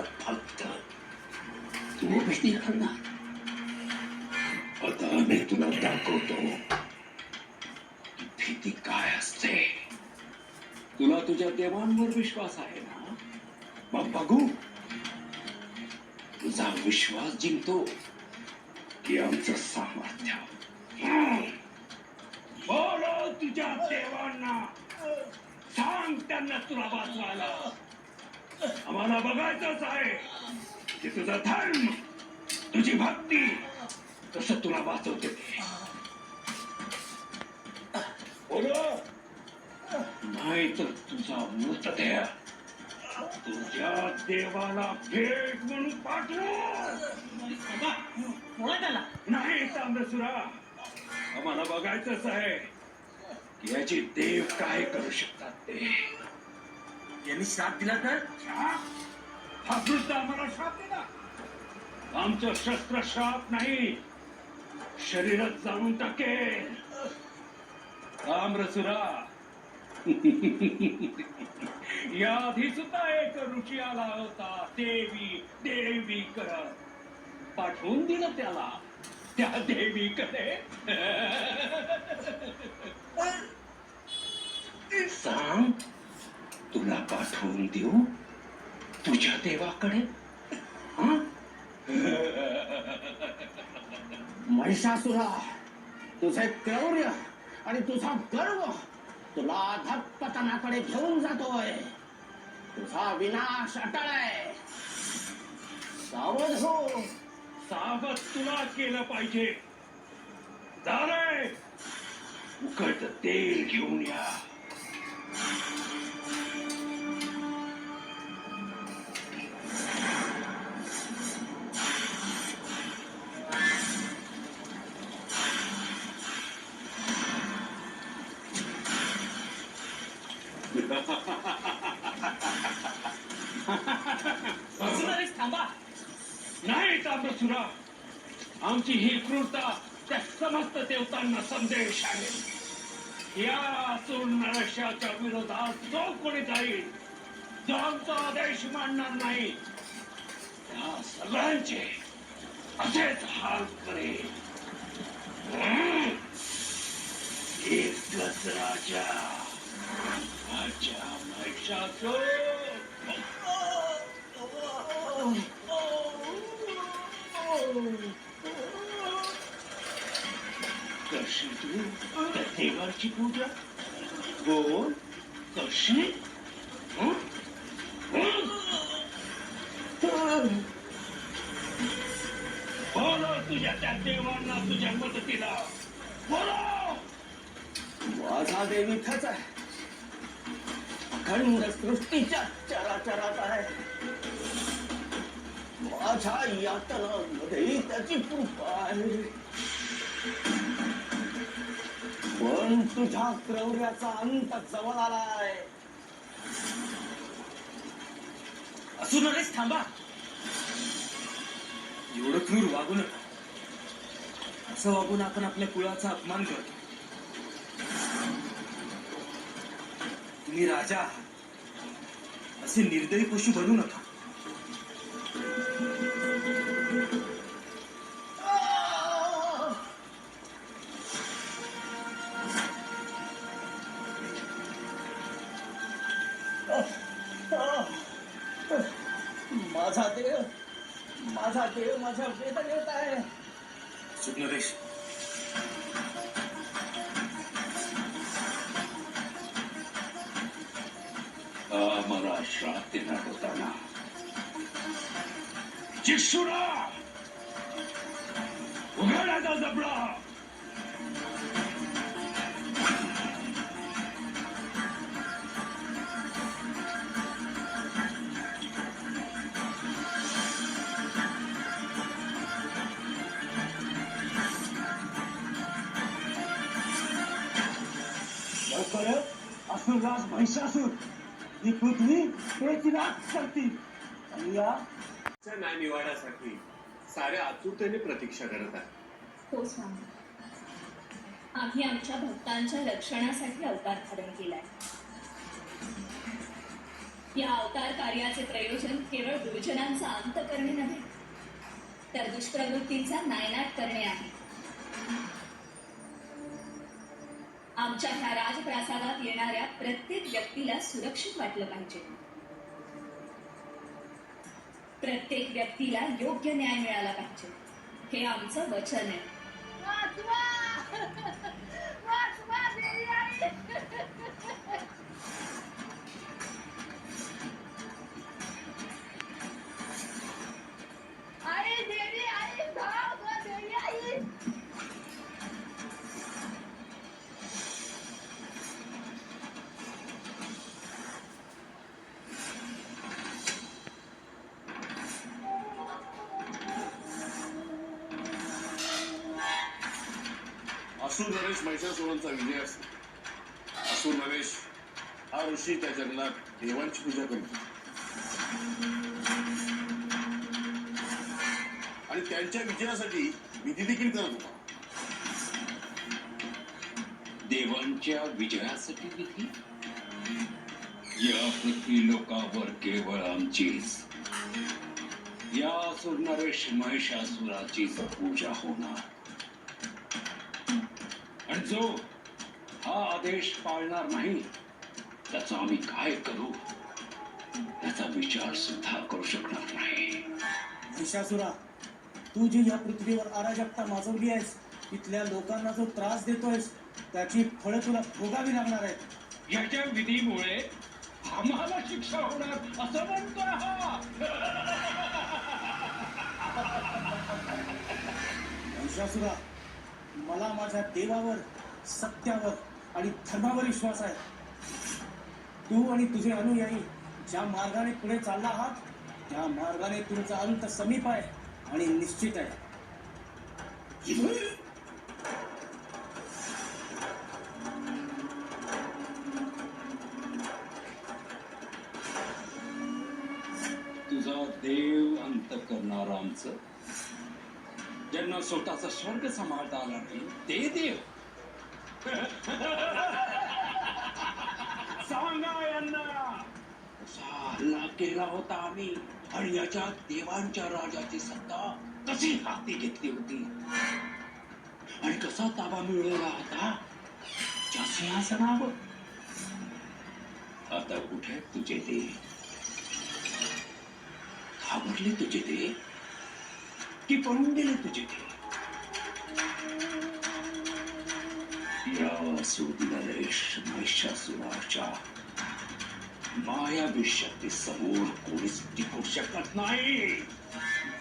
फक्त तू भीती घालणार. आता मी तुला दाखवतो की भीती काय असते. तुला तुझ्या देवांवर विश्वास आहे ना? मग बघू तुझा विश्वास जिंकतो की आमचं सामर्थ्य. बोलो तुझ्या देवांना, सांग त्यांना तुला वाचवायला. आम्हाला बघायचंच आहे की तुझा धर्म, तुझी भक्ती कसं तुला वाचवते ते. बोलो, नाही तर तुझा मृतदेह तुझ्या देवाला भेट म्हणून पाठवू. नाही ताम्रसुरा, आम्हाला बघायचंच आहे की याची देव काय करू शकतात ते. यांनी श्राप दिला तर? हा वृद्ध आम्हाला श्राप दिला. आमचं शस्त्र श्राप नाही, शरीरात जाणून टाकेल. ताम्रसुरा, याआधी सुद्धा एक ऋषी आला होता, देवी देवी करत. पाठवून दिलं त्याला त्या देवीकडे. सांग, तुला पाठवून देऊ तुझ्या देवाकडे? महिषासुरा, तुझे क्रौर्य आणि तुझा गर्व तुला अधःपतनाकडे घेऊन जातोय. तुझा विनाश अटळ आहे. सावध हो. सावध तुला केलं पाहिजे. झालंय, उकळत तेल घेऊन या. थांबा. नाही ताम्रसुरा, आमची ही क्रूरता त्या समस्त देवतांना संदेश आहे. या असुर नरशाच्या विरोधात जो कोणी जाईल, जो आमचा आदेश मानणार नाही, त्या सगळ्यांचे असेच हाल करेल. एकच राजा, राजा महिषासुर. कशी तू त्या देवाची पूजा? बोल, कशी? बोलो तुझ्या त्या देवांना तुझ्या मदतीला. बोलो. माझा देव इथंच आहे. अखंड सृष्टीच्या चराचरात आहे. माझ्या यातनांमध्ये त्याची कृपा आहे. पण तुझ्या क्रौर्याचा अंत जवळ आलाय. असू नरेश, थांबा. एवढं क्रूर वागू नका. असं वागून आपण आपल्या कुळाचा अपमान करतो. तुम्ही राजा आहात, असे निर्दयी पशु बनू नका. माझा देव माझ्या वेदनेत आहे. सुज्ञरेश, मला श्राप देणार होता ना जिशुरा, उघडायचा जबडा. असुरराज महिषासूर ही पृथ्वी एक रात करतील. आणि या न्याय निवाड्यासाठी साऱ्या आतुरतेने प्रतीक्षा करत आहे. हो स्वामी, आम्ही आमच्या भक्तांच्या रक्षणासाठी अवतार धारण केलाय. या अवतार कार्याचे प्रयोजन केवळ दुर्जनांचा अंत करणे नव्हे, तर दुष्प्रवृत्तींचा नायनाट करणे आहे. आमच्या ह्या राजप्रासादात येणाऱ्या प्रत्येक व्यक्तीला सुरक्षित वाटलं पाहिजे. प्रत्येक व्यक्तीला योग्य न्याय मिळाला पाहिजे, हे आमचं वचन आहे. असुर नरेश महिषासुरांचा विजय असतो. असुर नरेश हा ऋषी त्या जंगलात देवांची पूजा करतो आणि त्यांच्या विजयासाठी विधी देखील करत होता. देवांच्या विजयासाठी विधी? या पृथ्वी लोकावर केवळ आमचीच, या असुर नरेश महिषासुराचीच पूजा होणार. आणि जो हा आदेश पाळणार नाही त्याचा आम्ही काय करू त्याचा विचार सुद्धा करू शकणार नाही. महिषासुरा, तू जी या पृथ्वीवर अराजकता माजवली आहेस, तिथल्या लोकांना जो त्रास देतोयस त्याची फळं तुला भोगावी लागणार आहेत. याच्या विधीमुळे आम्हाला शिक्षा होणार असं म्हणतोय हा. महिषासुरा, मला माझ्या देवावर, सत्यावर आणि धर्मावर विश्वास आहे. तू आणि तुझे अनुयायी ज्या मार्गाने पुढे चालला आहात त्या मार्गाने तुमचा अंत समीप आहे आणि निश्चित आहे. तुझा देव अंत करणार आमचं, ज्यांना स्वतःचा स्वर्ग सांभाळता आला नाही ते देव. सांगा यांना कसा हल्ला केला होता आम्ही आणि याच्या देवांच्या राजाची सत्ता कशी हाती घेतली होती आणि कसा ताबा मिळवला होता त्या सिंहासनावर. आता कुठे तुझे देव? घाबरले तुझे देव की पळून गेले तुझे देव? या नरेश महिषासुराच्या मायावी शक्ती समोर कोणीच टिकू शकत नाही.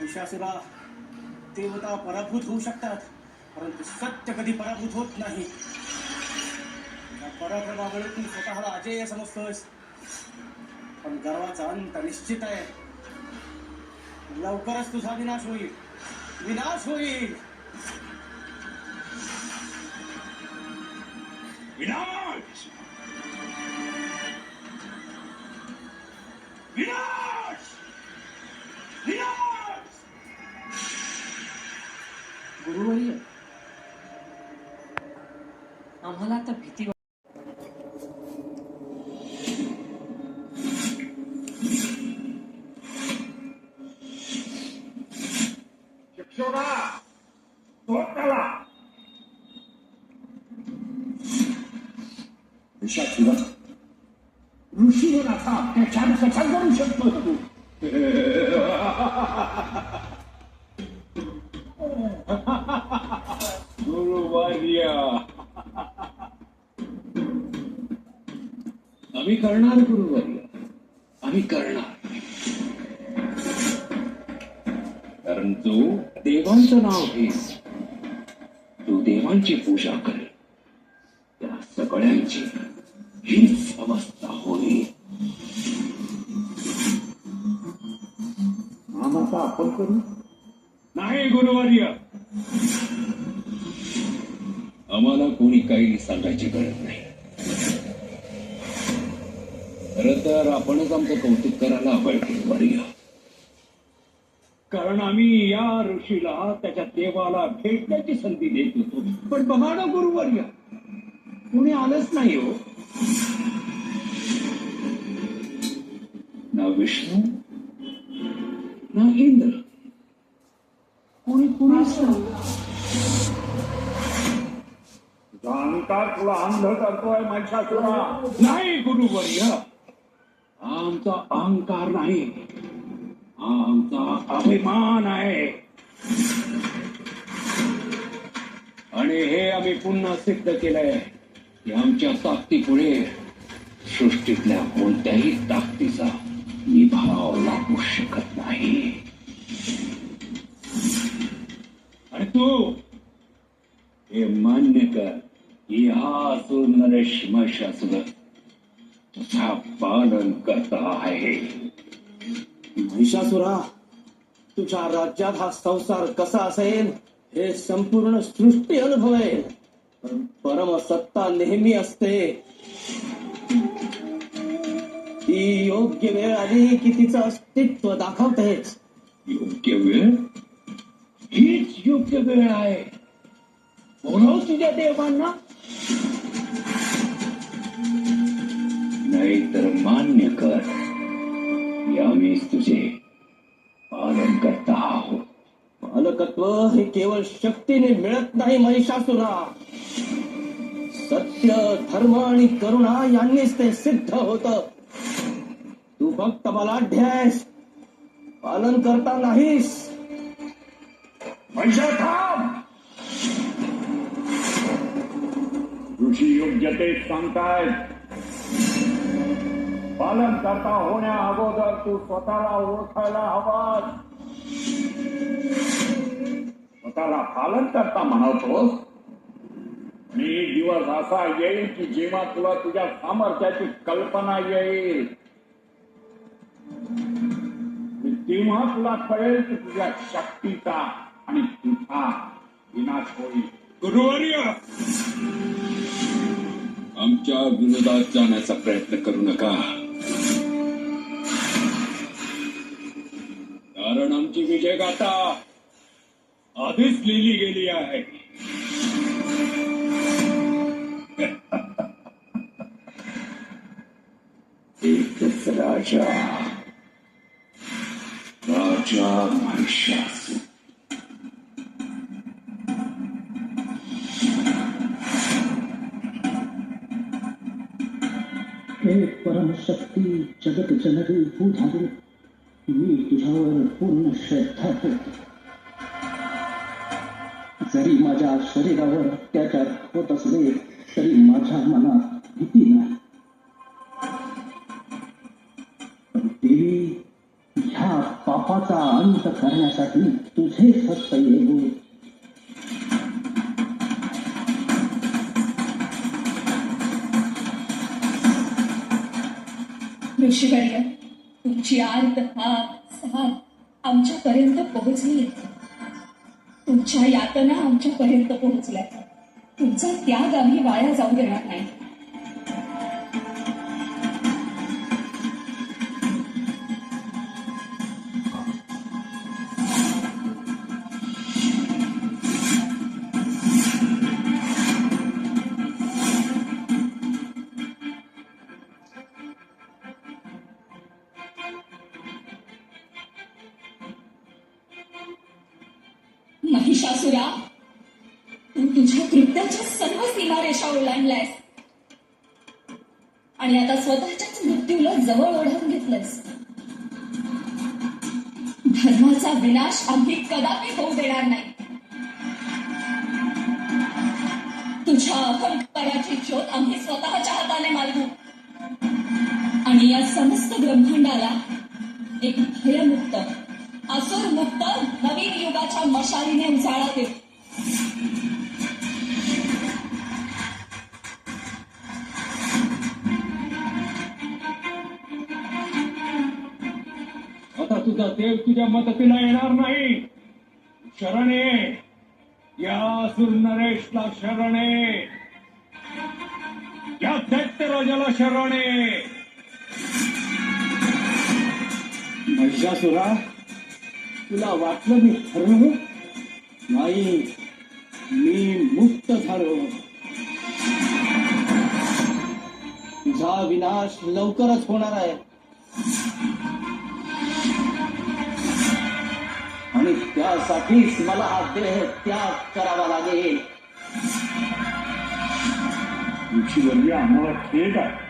महिषासुरा, देवता पराभूत होऊ शकतात परंतु सत्य कधी पराभूत होत नाही. या पराक्रमामुळे तू स्वतःला अजेय समजतोस, पण गर्वाचा अंत निश्चित आहे. लवकरच तुझा विनाश होईल, विनाश होईल. विनाश! विनाश! विनाश! गुरुवर्य, आम्हाला आता भीती ऋषीमुलाचा अत्याचार कसा करू शकतो तू? गुरुवर्य, आम्ही करणार गुरुवर्य, आम्ही करणार. कारण जो देवांचं नाव घेईल, तो देवांची पूजा करेल, त्या सगळ्यांची हीच अवस्था होईल. आम्हाला आपण करू? नाही गुरुवर्य, आम्हाला कोणी काही सांगायची गरज नाही. खरं तर आपणच आमचं कौतुक करायला हवंय गुरुवर्य, कारण आम्ही या ऋषीला त्याच्या देवाला भेटण्याची संधी देत होतो. पण बघा ना गुरुवर्य, कोणी आलंच नाही हो. ना विष्णू ना इंद्र, कोणीच अहंकार तुला अंध करतोय महिषासुरा. नाही गुरुवर्य, आमचा अहंकार नाही, आमचा अभिमान आहे. आणि हे आम्ही पुन्हा सिद्ध केलंय की आमच्या ताकदीपुढे सृष्टीतल्या कोणत्याही ताकदीचा निभाव लागू शकत नाही. आणि तू हे मान्य कर की हा असुर नरेश महिषासुर तुझा पालन करता आहे. महिषासुरा, तुझ्या राज्यात हा संसार कसा असेल हे संपूर्ण सृष्टी अनुभवेल. पण परमसत्ता नेहमी असते. ती योग्य वेळ आली की तिचं अस्तित्व दाखवतेच. योग्य वेळ हीच योग्य वेळ आहे. बोलव तुझ्या देवांना, नाहीतर मान्य कर की आम्हीच तुझे पालन करता आहोत. पालकत्व हे केवळ शक्तीने मिळत नाही महिषासुरा. सत्य, धर्म आणि करुणा यांनीच ते सिद्ध होत. तू फक्त बलाढ्य आहेस, पालन करता नाहीस. महिषा थांब. ऋषी योग्य तेच सांगतायत. पालन करता होण्या अगोदर तू स्वतःला ओळखायला हवास. स्वतःला पालन करता म्हणतोस, आणि एक दिवस असा येईल की जेव्हा तुला तुझ्या सामर्थ्याची कल्पना येईल, तेव्हा तुला कळेल की तुझ्या शक्तीचा आणि तुझा विनाश होईल. गुरुवर्य, आमच्या विरोधात जाण्याचा प्रयत्न करू नका, कारण आमची विजय गाथा आधीच लिहिली गेली आहे. एकच राजा, राजा महिषासुर. हे परमशक्ती जगत जननी भूधारी, मी तुझ्यावर पूर्ण श्रद्धा ठेवतो. जरी माझ्या शरीरावर अत्याचार होत असले तरी माझ्या मनात भीती नाही. पण देवी, ह्या पापाचा अंत करण्यासाठी तुझेच हस्त येऊ. ऋषीवर्य, तुमची आर्त हात आमच्यापर्यंत पोहोचली. तुमच्या यातना आमच्यापर्यंत पोहोचल्या. तुमचा त्याग आम्ही वाया जाऊ देणार नाही. महिषासुरा, तू तुझ्या कृत्याच्या सर्व सीमारेषा ओलांडल्यास आणि आता स्वतःच्याच मृत्यूला जवळ ओढवून घेतलंस. धर्माचा विनाश आम्ही कदापि होऊ देणार नाही. तुझ्या अहंकाराची ज्योत आम्ही स्वतःच्या हाताने मालवू आणि या समस्त ब्रह्मांडाला एक भयमुक्त, असुरमुक्त नवीन युगाच्या मशालीने उजाळा देऊ. आता तुझा देव तुझ्या मदतीला येणार नाही. शरण ये, या असुर नरेशला शरण ये, या दैत्य राजाला शरण ये. महिषासुरा, तुला वाटलं मी हरलो? नाही, मी मुक्त झालो. तुझा विनाश लवकरच होणार आहे. आणि त्यासाठीच मला हा देह त्याग करावा लागेल. ऋषीवर्य आम्हाला खेद आहे.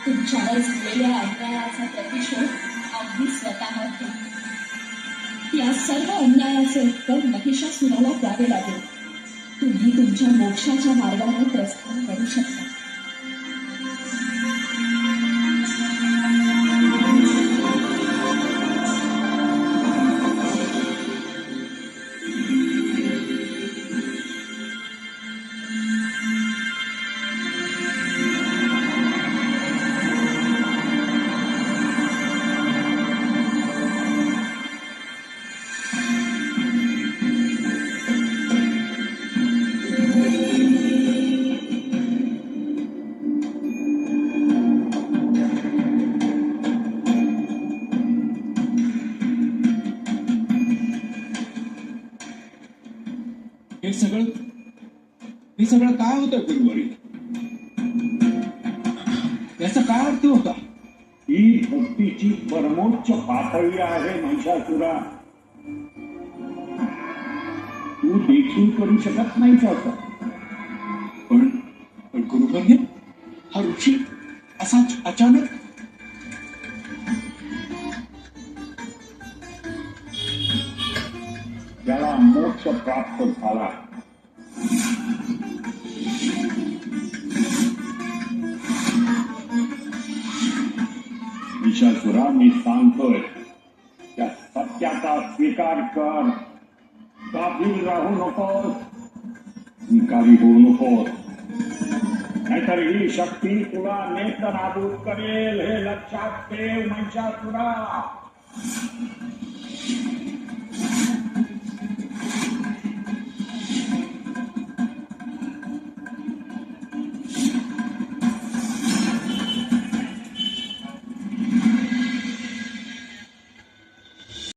तुमच्यावर झालेल्या अन्यायाचा प्रतिशोध अगदी स्वतःवर घ्या. या सर्व अन्यायाचे उत्तर महिषासुराला द्यावे लागेल. तुम्ही तुमच्या मोक्षाच्या मार्गाने प्रस्थान करू शकता. हे सगळं काय होतं गुरुवारी? याचा काय अर्थ होता? ही भक्तीची परमोच्च पातळी आहे महिषासुरा. तू देखील करू शकत नाहीस असं. पण गुरुवर्य, हा ऋषी असा अचानक त्याला मोक्ष प्राप्त झाला. महिषासुरा, मी सांगतोय त्या सत्याचा स्वीकार कर. गाफील राहू नकोस, निकारी होऊ नकोस, नाहीतर ही शक्ती तुला नेस्तनाबूत करेल. हे लक्षात ठेव महिषासुरा.